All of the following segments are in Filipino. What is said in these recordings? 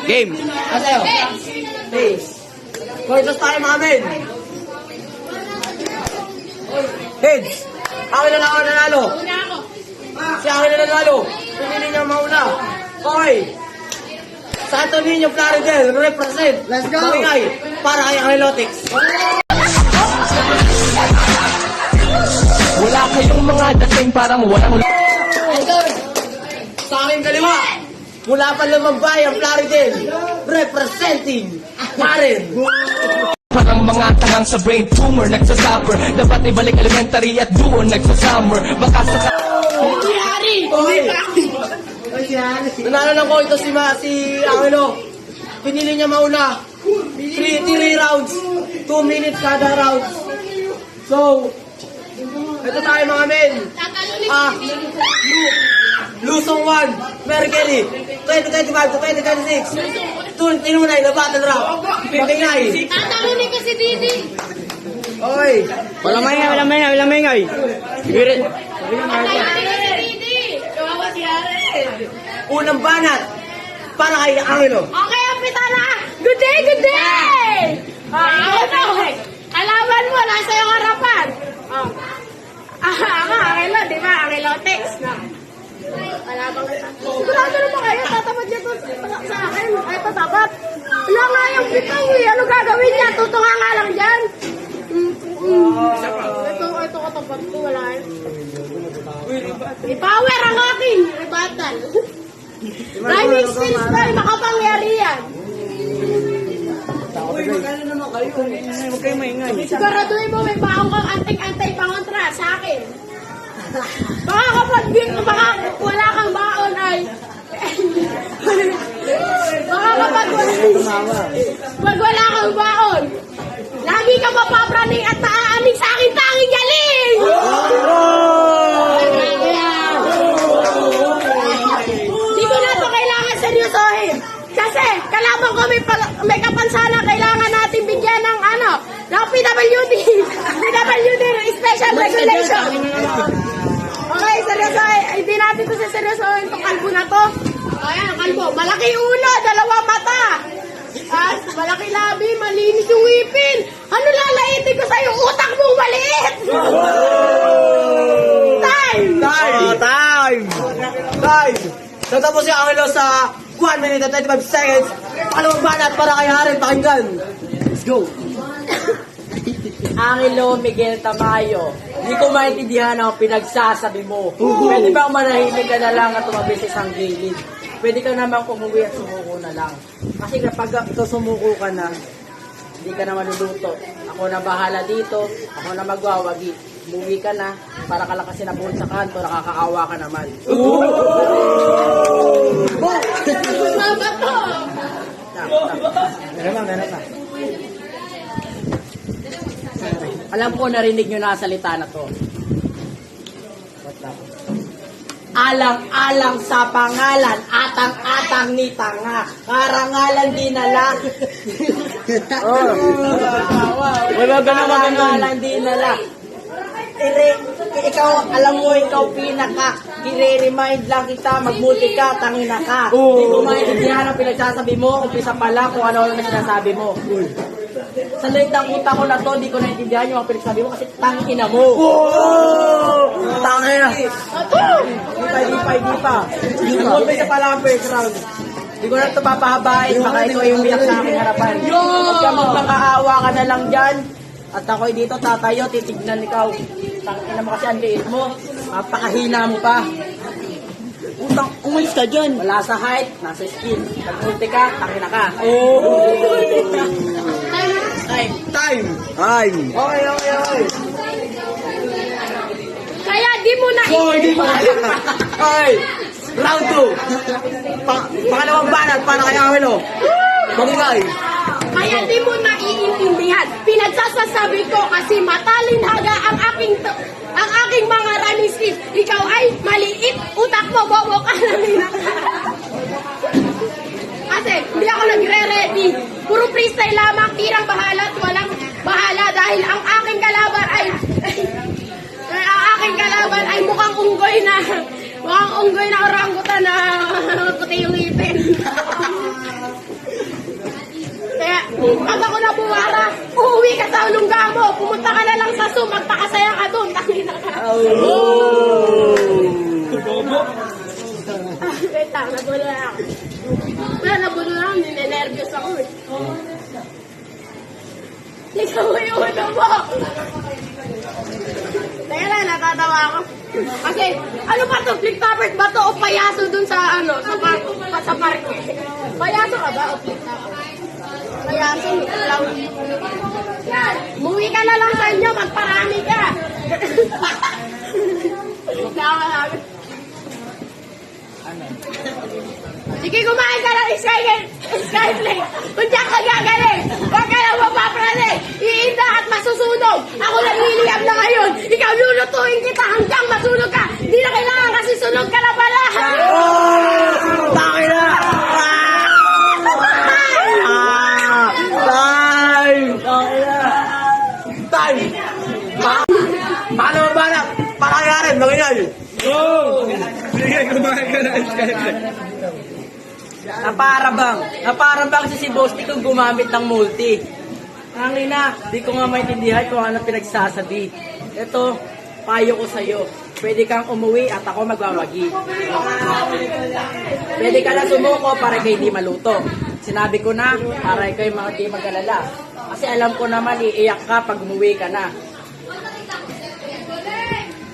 Game. Kasayo. Please. Gorgeous tayo mga men. Heads. Ako na lang ako nanalo. Si ako na nanalo. Pinili niya mauna. Okay. Santo Niño Plaridel, represent. Let's go. Maringay para kay Angelotics. Wala kayong mga dating parang walang... Sa aking kaliwa, mula pa lumabay ang Plaridel, representing Karen. Parang mga tangang sa brain tumor nagsasuffer. Dapat ibalik elementary at doon nagsasummer. Baka sa... Nanalo lang ko ito si Angelo. Pinili niya mauna. 3 rounds. 2 minutes kada round. So, ito tayo mga men. Lusong 1, Mary Kelly, 2025 to 2026. Tinunay na battle rap. Makingay. Tatalunin ko si Didi. Okay. Walang maingay. Tatalunin si Didi. Kawawa si Aren. Unang banat para kay Angelo. Okay, Apitana. Good day, good day. Kalaban mo, nasa yung harapan. Ako, Angelo, di ba? Angelotics. Kalaban kita. Sigurado naman kayo, tatapat niya to sa akin. Ay, tatapat. Wala nga yung bitaw eh. Ano gagawin niya? Tutunga nga lang dyan. Ito katapat ko, wala eh. May power ang akin. May battle. Driving skills ba? Makapangyarihan. Huwag kayo maingay. Siguraduhin mo may baong kang anting-antay pangontra sa akin. Baka kapag wala kang baon ay... Baka kapag pag wala kang baon, lagi ka mapapraning at naaaning sa akin tanging galing! Di ko na ito kailangan seryosohin. Kasi kalaban ko may kapansana kailangan natin bigyan ng ng PWD special regulation. Okay, seryoso. Hindi natin ito seryosohin itong kalbo na to. Ayan, kalbo. Malaki ulo, 2 mata. At malaki labi, malinis yung ngipin. Ano lalaitin ko sa'yo? Utak mong maliit! Time! Tatapos si Angelo sa 1 minute at 25 seconds. Pangalawang banat para kay Haren. Pakinggan. Let's go. Angelo Miguel Tamayo, hindi ko maintindihan ang pinagsasabi mo. Pwede ba manahimik ka na lang at tumabi sa isang gilid? Pwede ka naman umuwi at sumuko na lang. Kasi kapag ito sumuko ka na, hindi ka na maluluto. Ako na bahala dito, ako na magwawagi. Umuwi ka na, para ka lang kasi nabuhol sa kanto, nakakaawa ka naman. Mama to! Ganun na. Alam ko narinig nyo na salita na to. Alang-alang sa pangalan, atang-atang ni tanga. Karangalan dinala. Wala ganun. Karangalan dinala. Ikaw, alam mo, ikaw pinaka. I-remind lang kita, magmulti ka, tangina ka. Hindi ko maintindihan ang pinagsasabi mo, umpisa pa lang kung ano na sinasabi mo. Sa lalitang utak ko na to, hindi ko naintindihan yung mga pinagsabi mo kasi tangina mo. Tangina. Di pa. Umpisa pa lang ang first round. Hindi ko na ito papahabain, baka ikaw yung biyak sa aking harapan. Huwag ka magmakaawa ka na lang dyan. At ako'y dito tatayo, titignan ikaw. Tangina mo kasi ang liit mo. Napakahina mo pa. Utang, umalis ka dyan. Wala sa height, nasa skin. Pag-ulti ka, tangina ka. Time. Okay. Kaya di mo na Okay. Round 2. Pangalawang banat para kay Angelo. Magingay. Kaya di mo naiintindihan. Pinagsasasabi ko kasi matalinhaga ang aking mga running skills. Ikaw ay maliit. Utak mo, bobo ka na. Kasi hindi ako nagre-ready. Puro freestyle lamang, tirang bahala at walang bahala dahil ang aking kalaban ay mukhang unggoy na Mukhang unggoy na orangutan na puti yung ipin. Kaya, pag ako na buwara, uuwi ka sa ulungga mo. Pumunta ka na lang sa zoo, magpakasaya ka doon. Takina ka. Wait lang, nabulo na ako. Wala, nabulo na ako. Ninenervyos ako eh. Ikaw mo yung ulo mo. Teka lang, natatawa ako. Kasi, ano ba to? Flip topper ba to o payaso dun sa ano, sa parke? Payaso ka ba o flip topper? Payaso, lang. Yan, muwi ka na lang sa inyo, magparami ka. Nakakalabi. Sige, kumain ka ng skyflake. Kung diyan ka gagaling, huwag ka lang mapaprali. Iinda at masusunog. Ako nagliliyab na ngayon. Ikaw lulutuin kita hanggang masunog ka. Hindi na kailangan kasi sunog ka na pala. Bakit na? Time! Paano ba balak? Pakayarin, maginay! Naparabang si Bosti kung gumamit ng multi. Ang ina, di ko nga maintindihan kung ano pinagsasabi. Ito, payo ko sa'yo. Pwede kang umuwi at ako magwawagi. Pwede ka na sumuko para kayo hindi maluto. Sinabi ko na, para kayo mga di mag-alala. Kasi alam ko naman, iiyak ka pag umuwi ka na.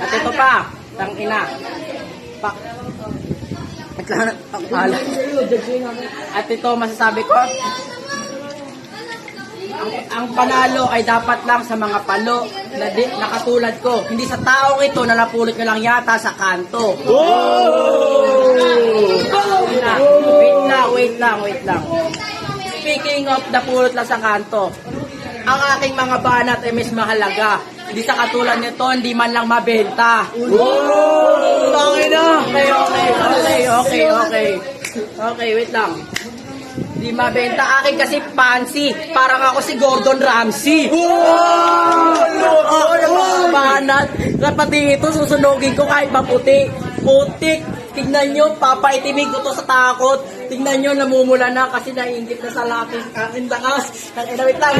At ito pa, tang ina. At ito, masasabi ko, ang panalo ay dapat lang sa mga palo na katulad ko. Hindi sa taong ito na napulot ko lang yata sa kanto. Wait lang. Speaking of napulot lang sa kanto, ang aking mga banat ay mas mahalaga. Hindi sa katulad nito, hindi man lang mabenta. Okay, wait lang. Hindi mabenta. Akin kasi fancy. Parang ako si Gordon Ramsay. Banat. Pati ito, susunogin ko kahit maputi. Putik. Tignan nyo, papaitimig ko to sa takot. Tignan nyo, namumula na kasi naiingit na sa aking lakas. Wait lang.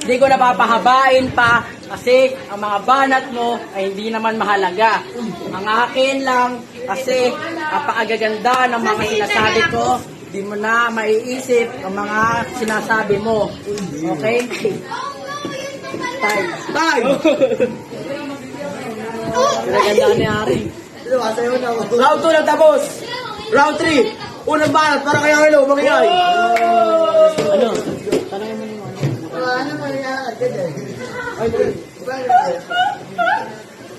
Hindi ko napapahabain pa kasi ang mga banat mo ay hindi naman mahalaga. Ang akin lang kasi napakagaganda ng mga sinasabi ko. Hindi mo na maiisip ang mga sinasabi mo. Okay? Time. Ganda ni Ari. Round 2 lang tapos. Round 3. Unang banat para kaya hello, magigay. Ano?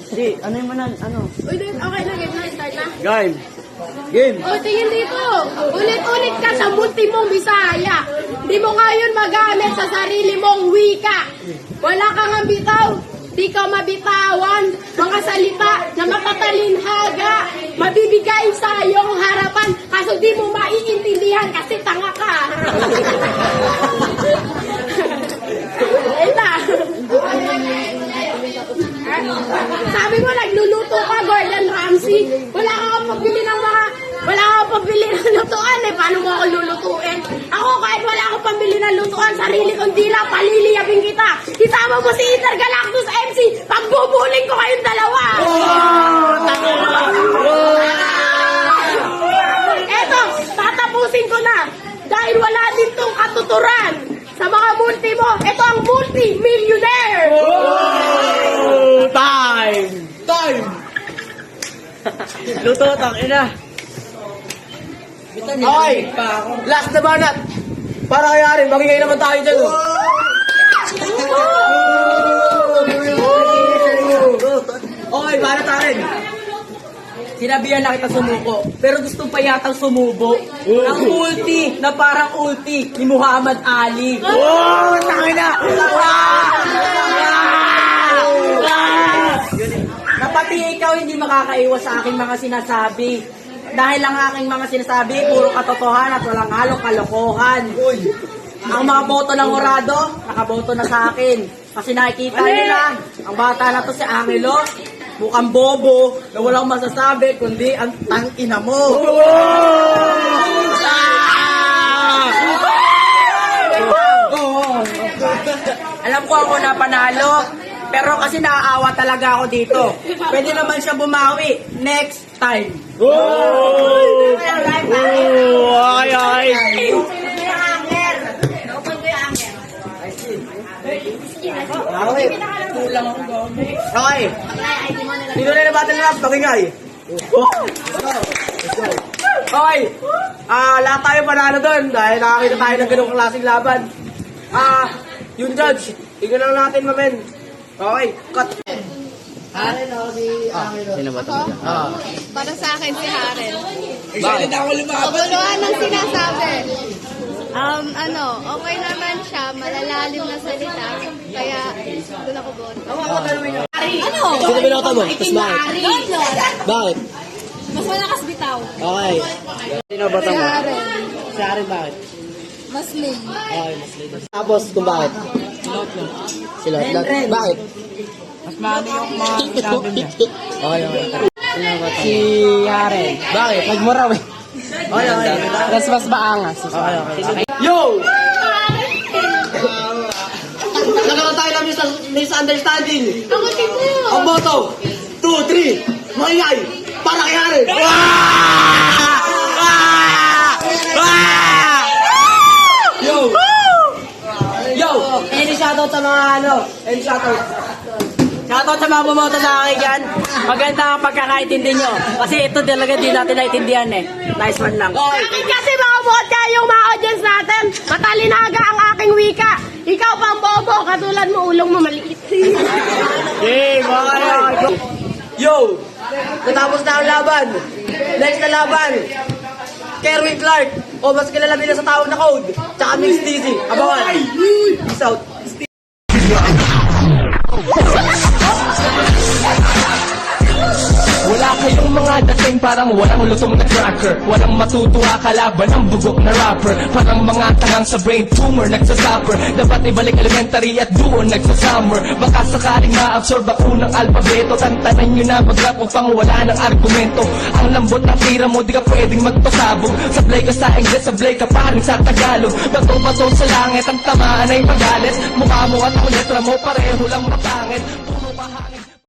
Hindi, ano yung manan? Ano? Uy, Dave, okay na, game na, start na. Game. O, tingin dito. Ulit-ulit ka sa multi mong Bisaya. Di mo ngayon magamit sa sarili mong wika. Wala kang bitaw. Di ka mabitawan. Mga salita na matatalinhaga. Mabibigay sa iyong harapan. Kaso di mo maiintindihan kasi tanga ka. Ito. Sabi mo, nagluluto ka, Gordon Ramsay. Wala kang pambili ng lutuan eh. Paano mo ako lulutuin? Ako, kahit wala akong pambili ng lutuan, sarili kong dila, paliliyabing kita. Isama mo si Intergalactus MC, pagbubuling ko kayong dalawa. Eto, tatapusin ko na. Dahil wala din tong katuturan sa mga multi mo. Ito ang multi-millionaire. Time! Luto, ina. Okay, last na banat. Para kaya rin, magigay naman tayo dyan. Okay, banat tayo. Sinabihan na kita sumuko, pero gusto pa yatang sumubo. Ang ulti na parang ulti ni Muhammad Ali. Tangina! Na pati ikaw hindi makakaiwas sa aking mga sinasabi. Dahil ang aking mga sinasabi, puro katotohanan at walang halong kalokohan. Ang mga boto ng Horado, nakaboto na sa akin. Kasi nakikita nila, ang bata na to si Angelo, mukhang bobo, na walang masasabi, kundi ang tangina mo. Alam ko ako na panalo, pero kasi naaawa talaga ako dito. Pwede naman siya bumawi next time. Okay. Dito na yung battle rap, pakingay. Okay. Lahat tayo panalo doon dahil nakakita tayo ng ganung klaseng laban. Yung judge, tingnan lang natin, mamen. Okay, cut. Para sa akin si Haren. Bakit? Kabuluhan ng sinasabi. Okay naman siya, malalalim na salita. Kaya, doon ako boto. Ano? Sino binota mo? Tapos bakit? Bakit? Mas malakas bitaw. Okay. Sino bota Si mo? Haren. Si Harin, bakit? Mas ling. Okay, mas lido. Tapos, kung bakit? Si Lotlot. Bakit? Mas maano yung mga sinabi niya. Okay, okay. Sino bota mo? Si Haren. Bakit? Nagmuraw eh. Okay, okay. Tapos mas maangas. Okay, okay. Yo! Nagkaroon tayo ng misunderstanding. Ako tipo. Ang boto, 2, 3, maingay, para kay Harin. Yo! Yo! Any shoutout sa mga any shoutout. Shoutout sa mga bumoto sa akin dyan. Maganda ang pagkakaintindi nyo. Kasi ito talaga di natin naintindihan eh. Nice one lang. Bakit kasi mga bota yung mga audience natin? Matalinaga ang aking wika. Ikaw pang bobo, katulad mo, ulong mo maliit. Yo! Natapos na ang laban. Next na laban. Kerwin Clark. O mas kilala nila sa tawag na code. Tsaka Mix Dizzy. Abangan. Peace out. Wala kayong mga dating parang walang lutong na cracker. Walang matutuwa kalaban ng bugok na rapper. Parang mga tangang sa brain tumor nagsasuffer. Dapat ibalik elementary at doon nagsasummer. Baka sakaling ma-absorb ako ng alpabeto. Tantanan nyo na mag-rap upang wala ng argumento. Ang lambot ng tira mo di ka pwedeng magpasabog. Sablay ka sa English, sablay ka pa rin sa Tagalog. Batong-bato sa langit, ang tamaan ay magalit. Mukha mo at ang letra mo pareho lang mapangit.